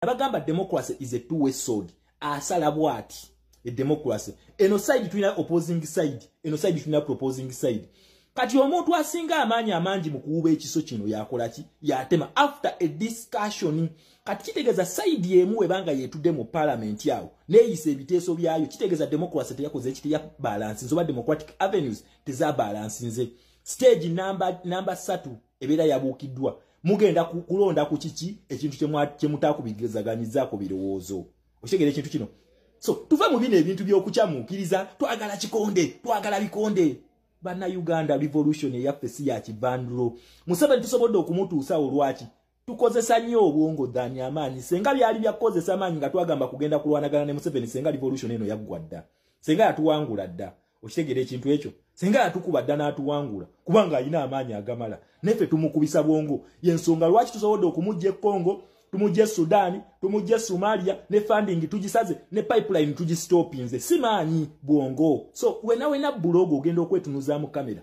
abagamba democracy is a two-way sword asala bwati a democracy eno side tulina opposing side eno side tulina proposing side kati omuntu asinga amanyi mu kuwuba ekiso kino yakola ki yatema after a discussion kati kitegeeza side emu ebanga yetudde mu parliament yawo neeyisa ebiteeso byayo kitegeeza democracy teyakoze ekiti ya balance nzoba democratic avenues teza balance nze stage number 3 ebeera yabuukiddwa mugenda kulonda ku kiki ekintu kyemutakubigezaganyizaako birowoozo okitegera ekintu kino so tuva mu bino ebintu by'okukyamuukiriza twagala kikonde twagala bikonde bana Uganda revolution eyaffe si ya kibandulo Museveni tusobodde okumutuusa olwaki tukozesa nnyo obwongo ddani amaanyi senga byali byakozesa amaanyi nga twagamba kugenda kulwanagana ne Museveni senga revolution eno yaggwa dda senga yatuwangula dda okitegera ekintu ekyo senga yatukuba dda n'atuwangula kubanga alina amaanyi agamala neffe tumukubisa bwongo yensonga lwaki tusobodde okumujja Congo tumujje Sudan tumujje Somalia ne funding tugisaze ne pipeline tugistopinze simanyi bwongo so wena bulogo ogenda okwetunuza mu kamera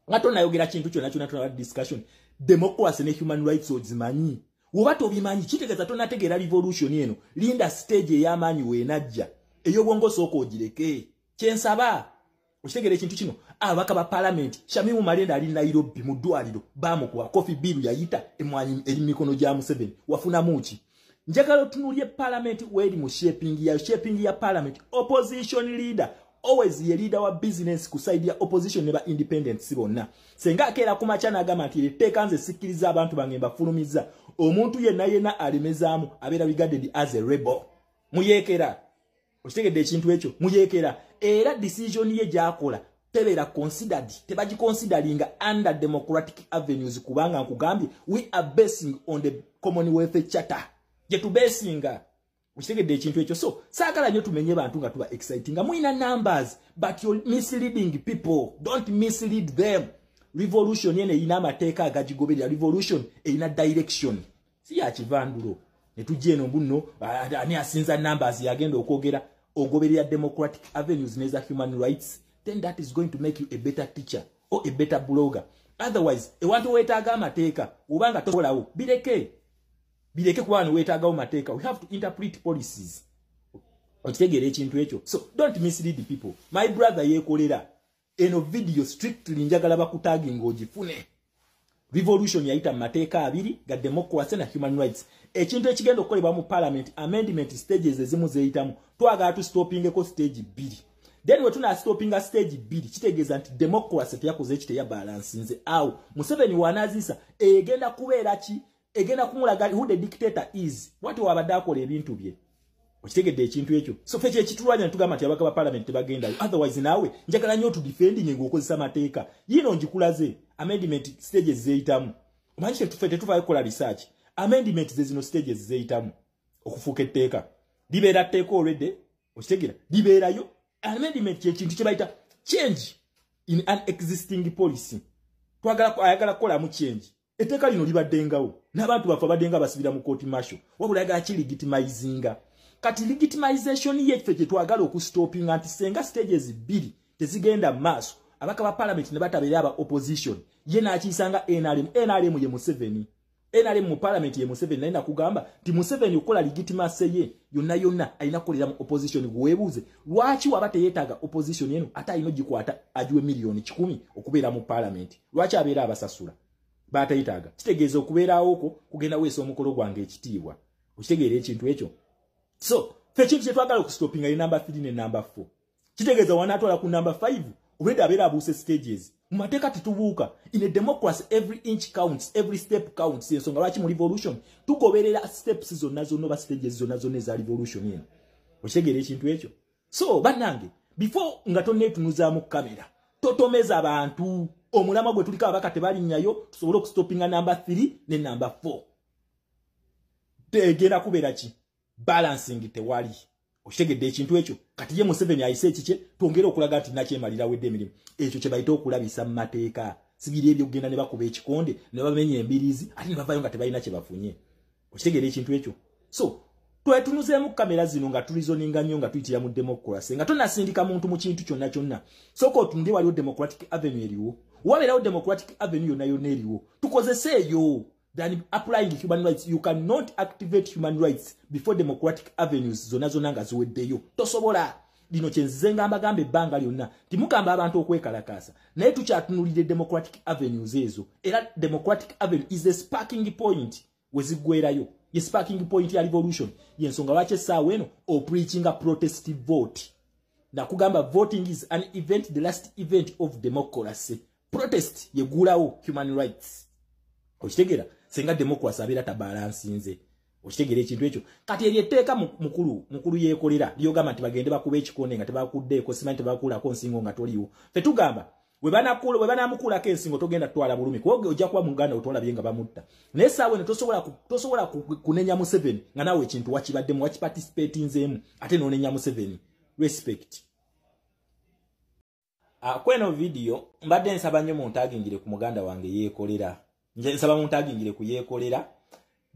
ngato nayogera kintu kyonna tuna discussion democracy ne human rights ozimanyi wobato bimanyi kitegeeza tonategeera revolution eno linda stage ey'amaanyi weenajja eyo bwongo soko ogireke kyensaba okitegera ekintu kino abaka ba parliament Shamimu Malenda ali Nairobi mu ddwaliro bamukuwa coffee bill yayita emwanyi eri mikono gya Museveni wafuna muki njagala otunuulye parliament weri mu shaping ya parliament opposition leader always ye leader wa business ku side ya opposition neba independent sibonna senga akera kumachana agamba nti etteeka nze sikkiriza abantu bangemba fulumiza omuntu yenna alemezaamu abeera regarded as a rebel muyekera okitegedde ekintu ekyo muyekera era decision ye gyakola tebera considered tebaji consideringa under democratic avenues kubanga nkugambye we are basing on the Commonwealth Charter yetu basinga ukitegedde ekintu ekyo so saagala nnyo tumenye bantu nga tuba exciting muina numbers but you're misleading people don't mislead them revolution yene ina amateeka agagigoberera revolution ina direction si ya kivandulo netujje eno mbuno ani asinza numbers yagenda okwogera ogoberera democratic avenues neza human rights then that is going to make you a better teacher or a better blogger otherwise ewantu wetaaga amateeka ubanga tokolawo bileke kubano wetaagawo mateeka we have to interpret policies okitegera ekintu ekyo so don't mislead the people my brother yekolera eno video strictly njagala bakutaginga ogifune revolution yayita mateeka abiri ga democracy na human rights ekintu ekigenda okukolebwa mu parliament amendment stages ezimu zeyitamu twagala tu stoppingeko stage 2 then we tuna stoppinga stage 2 kitegeeza nti democracy teyakoze ekite ya balance nze awo Museveni wanazisa egenda kubeera ki egenda kumulaga who the dictator is what wabadde akola ebintu bye okitegedde ekintu ekyo so feche ekitulwanya ntugamba nti abaka ba parliament bagenda otherwise nawe njagala nnyo tu defending ng'okozesa mateeka yino njikulaze amendment stages zeyitamu omanyi tetufa kola research amendment zino stages zeyitamu okufuuka etteeka libeera tteeka already okitegera libeerayo amendment ekintu kye bayita change in an existing policy ayagala kukola mu change etteeka lino libaddengawo n'abantu bafa baddenga basibira mu court martial wabula ayagala legitimizinga kati legitimization yeffe gye twagala okustopinga nti senga stages 2 tezigenda maaso abaka ba parliament ne batabeera aba opposition ye n'akiyisanga NRM ye Museveni NRM mu parliament ye Museveni naye nakugamba nti Museveni okola legitimacy ye yonna alina kukolera mu opposition gwebuuze lwaki waba teyeetaaga opposition eno ate alina ogikwata agiwe million 10 okubeera mu parliament lwaki abeera abasasula batayitaaga kitegeeza okubeerawo okwo kugenda weesa omukolo gwange ekitiibwa okitegeera ekintu ekyo so fekintu kyetwagala okustopinga ye number 3 ne number 4 kitegeeza wanatwala ku number 5 obwedde abeera abuuse stages mu mateeka tetubuuka in a democracy every inch counts every step counts ensonga lwaki mu revolution tugoberera steps zonna oba stages zonna eza revolution eno okitegeera ekintu ekyo so bannange before nga tonneetunuzaamu kamera totomeza abantu omulama gwe tuliko abaka tebalinnyayo tusobole okustopinga number 3 ne number 4 tegenda kubeera ki balancing tewali okitegedde ekintu ekyo kati ye Museveni ayise ekikye twongere okulaga nti nakyemalira wedde emirimu ekyo kye bayita okulabisa mu mateeka sibiri ebyo kugenda ne bakuba ekikonde ne bamenya embirizi ate ne bavaayo nga tebalina kye bafunye okitegedde ekintu ekyo so twetunuzeemu kamera zino nga tulizoninga nnyo nga tuyitira mu democracy nga tonasindika muntu mu kintu kyonna sooka otunde waliwo democratic avenue eriwo wabeerawo democratic avenue yonna eriwo tukozese eyo than applying human rights. You cannot activate human rights before democratic avenues zona zona nga ziweddeyo. Tosobola. Lino kyenzenga mbagambe ebbanga lyonna timukamba abantu okwekalakasa naye tukyatunulidde democratic avenues ezo era democratic avenue is the sparking point wezigwerayo ye sparking point ya revolution yensonga lwaki essaawa eno preaching a protest vote nakugamba voting is an event, the last event of democracy. Protest yegulawo human rights. Okitegera senga democracy abeera tabalansinze. Okitegera ekintu ekyo kati eryetteeka mukulu yeekolera lyogamba nti bagende bakuba ekikonde nga tebakuddeeko simanyi tebakulako nsingo nga toliwo. Ffe tugamba we banaamukulako ensingo togenda tutwala bulumi kuba ojja kuba mu Uganda otwalabye nga bamutta. Naye essaawa eno tosobola kunenya Museveni nga naawe ekintu wakibaddemu wakiparticipatinzeemu ate n'onenya Museveni. Respect. Kweno video mbadde nsaba nnyo muntagingire ku muganda wange yeekolera. Nje nsaba muntagingire ku yeekolera.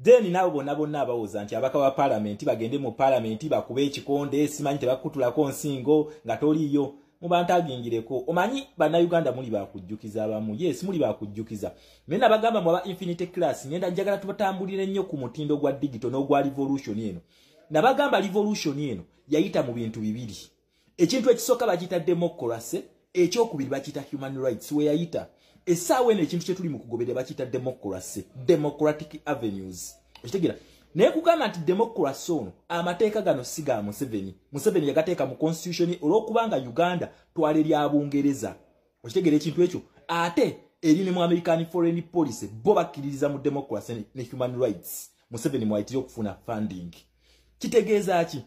Then nabo bonna abawooza nti abaka ba parliament bagende mu parliament bakube ekikonde simanyi tebakutulako nsingo nga toliyo mubantagingireko. Omanyi bannayuganda muli bakujjukiza abamu. Yes, muli bakujjukiza. Mena bagamba mu aba infinite class ngenda njagala tubatambulire nnyo ku mutindo gwa digital n'ogwa revolution eno. Nabagamba revolution eno yayita mu bintu bibiri. Ekintu ekisooka bakita democracy, ekyokubiri bakita human rights we yayita. Essaawa eno ekintu kye tuli mu kugoberera bakita democracy, democratic avenues. Okitegera naye kugamba nti democracy ono amateeka gano si ga Museveni. Museveni yagateeka mu constitution olw'okubanga Uganda twale lya Bungereza. Okitegera ekintu ekyo ate eri ne mu American foreign policy bo bakkiririza mu democracy ne human rights. Museveni mwayitira okufuna funding. Kitegeeza ki?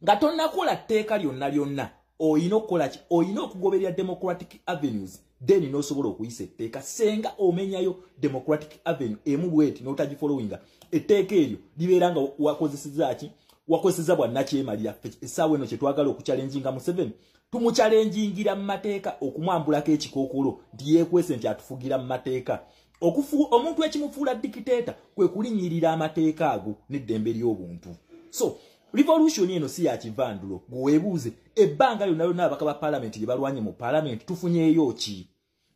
Nga tonnakola tteeka lyonna oyina okukola ki? Oyina okugoberera democratic avenues then n'osobola okuyisa etteeka senga omenyayo democratic avenue emu bweti n'otagifollowinga etteeka eryo libeera nga wakozeseza ki? Wakozeseza bwannakyemalira. Essaawa eno kye twagala okuchallenginga Museveni tumuchallengingira mu mateeka okumwambulako ekikookolo nti yeekwese nti atufugira mu mateeka. Omuntu ekimufuula dictator kwe kulinyirira amateeka ago n'eddembe ly'obuntu. So revolution eno si ya kivandulo gwebuuze ebbanga lyonna abaka ba parliament lye balwanye mu parliament tufunyeeyo ki?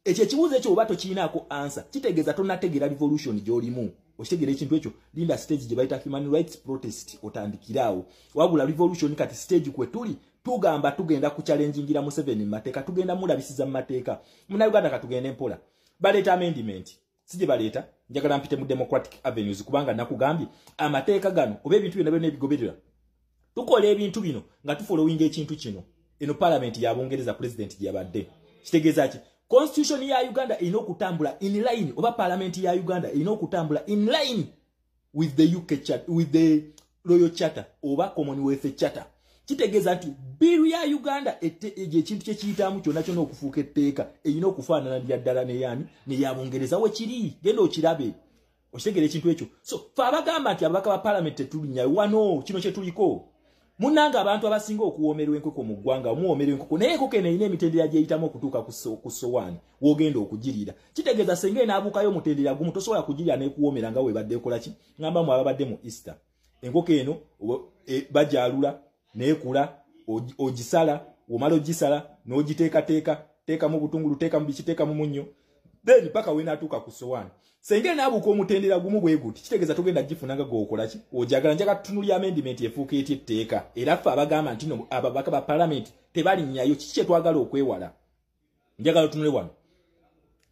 Ekyo ekibuuzo ekyo oba tokiinaako answer kitegeeza tonnategeera revolution gy'olimu. Okitegeera ekintu ekyo linda stage gye bayita human rights protest otandikiraawo. Wabula revolution kati stage kwe tuli tugamba tugenda kuchallengingira Museveni mu mateeka tugenda mulabisiza mu mateeka. Munnayuganda katugende mpola baleeta amendment sije baleeta njagala mpite mu democratic avenues kubanga nakugambye amateeka gano oba ebintu byonna ebigoberera tukola ebintu bino nga tufollowinga ekintu kino eno parliament ya Bungereza president gye yabadde. Kitegeeza ki? Constitution ya Uganda ino okutambula in line oba parliament ya Uganda ino okutambula in line with the UK Charter, with the Royal Charter oba Commonwealth Charter. Kitegeeza nti biru ya Uganda ekintu kye kiyitamu kyonna kyonna okufuuka etteeka erina okufaanana lya ddala ne ya Bungereza we kiri genda okirabe. Okitegeera ekintu ekyo. So fe abagamba nti ababaka ba parliament tetulinya wano kino kye tuliko. Munanga abantu abasinga okuwoomerwa enkoko mu ggwanga omuwoomerwa enkoko naye enkoko eno erina emitendera gyeyitamu okutuuka ku sowaani w'ogenda okugirira. Kitegeeza senga enaabuukayo omutendera gumu tosobola kugirira n'ekuwoomera nga weebadde ekola ki? Ngamba mu ababadde mu Easter. Enkoko eno bagyalula neekula ogisala omala ogisala n'ogiteeka mu butungulu teeka mu biki mu munnyo then paka wenaatuuka ku sowaani. Senga enaabuuka omutendera gumu bwe guti kitegeeza togenda gifuna nga gwokola ki? Ojagala njagala tutunulya amendment efuuka etya etteeka era ffe abagamba nti no ababaka ba parliament tebalinnyayo kiki kye twagala okwewala. Njagala tunule wano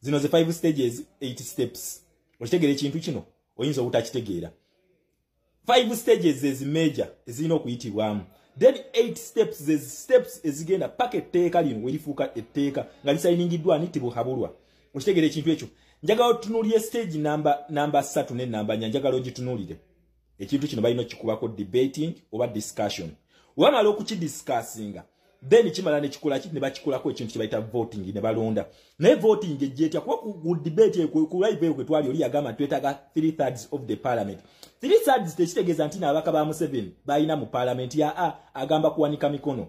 zino ze 5 stages 8 steps. Okitegeera ekintu kino oyinza obutakitegeera. 5 stages ezi major ezirina okuyitibwamu then 8 steps ezi steps ezigenda paka etteeka lino welifuuka etteeka nga lisayiningiddwa nitibuhabulwa. Okitegeera ekintu ekyo njagala otunuulire stage namba 3 ne namba 4 njagala ogitunuulire. Ekintu kino balina okikubako debating oba discussion. Wamala okukidiscussinga then kimala ne kikola ki? Ne bakikolako ekintu kye bayita voting ne balonda. Naye voting ejjeetya kuba ku debate ku live eyo kwe twali oli yagamba twetaaga 3/3 of the parliament. 3/3 tekitegeeza nti n'ababaka ba Museveni balina mu parliament ya agamba kuwanika mikono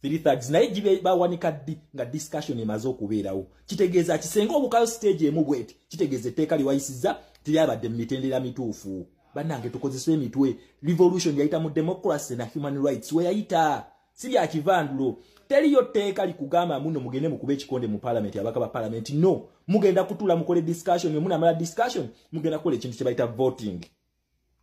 3/3 naye gibe bawanika ddi nga discussion emaze okubeerawo. Kitegeeza kisenga obukayo stage emu bweti kitegeeza etteeka liwayisiza teryabadde mu mitendera mituufu. Bannange tukozesa emitwe. Revolution yayita mu democracy na human rights we yayita si bya kivandulo. teriyo teeka likugamba muno mugende mukube ekikonde mu parliament abaka ba parliament no mugenda kutula mukole discussion muna mala discussion mugenda kola ekintu kye bayita voting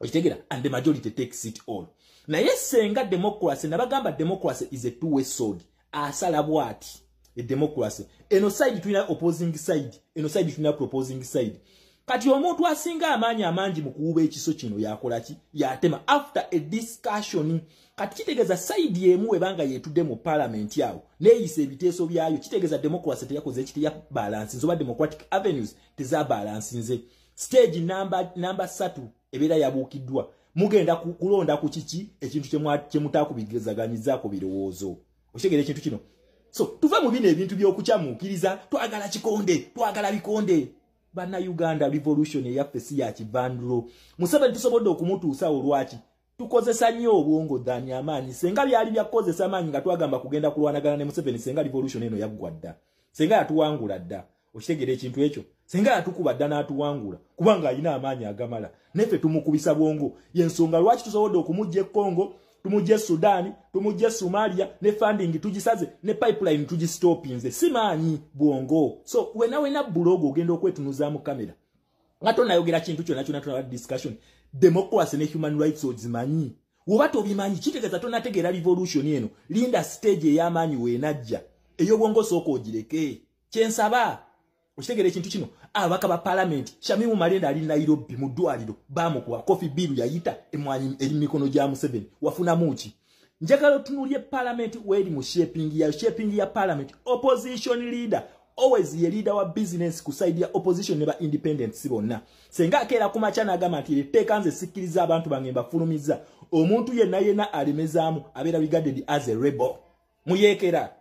okitegera and the majority takes it all naye senga democracy nabagamba democracy is a two-way sword asala bwati a democracy eno side tulina opposing side eno side tulina proposing side kati omuntu asinga amanyi mukuuba ekiso kino yakola ki yatema after a discussion kati kitegeza side emu ebanga yetudde mu parliament yawo neyise ebiteeso byayo kitegeza democracy teyakoze ekiti ya balance nzoba democratic avenues teza balance nze stage number 3 ebera yabukiddwa mugenda kulonda ku kiki ekintu kyemutakubigezaganyizaako birowoozo okitegera ekintu kino so tuva mu bino ebintu by'okukyamuukiriza twagala kikonde twagala bikonde bana Uganda revolution eyaffe si ya kibandulo Museveni tusobodde okumutuusa olwaki tukozesa nnyo obwongo ddani amaanyi senga byali byakozesa amaanyi nga twagamba kugenda kulwanagana ne Museveni senga revolution eno yaggwa dda senga yatuwangula dda okitegera ekintu ekyo senga yatukuba dda n'atuwangula kubanga alina amaanyi agamala neffe tumukubisa bwongo yensonga lwaki tusobodde okumujja e Congo tumujje Sudan tumujje Somalia ne funding tugisaze ne pipeline tugistopinze simanyi bwongo so wena bulogo ogenda okwetunuza mu kamera ngato nayogera kintu kyonna tuna discussion democracy ne human rights ozimanyi wobato obimanyi kitegeza tonategera revolution eno linda stage ey'amaanyi weenajja eyo bwongo soko ogireke kyensaba okitegera ekintu kino abaka ba parliament Shamimu Malenda ali Nairobi mu ddwaliro bamukuwa coffee bill yayita emwanyi eri mikono gya Museveni wafuna muki njagala tunulye parliament weri mu shaping ya parliament opposition leader always ye leader wa business ku side ya opposition neba independent sibonna senga akera kumachana agama ati teka nze sikiriza abantu bangemba fulumiza omuntu yenna alemezaamu abera regarded as a rebel muyekera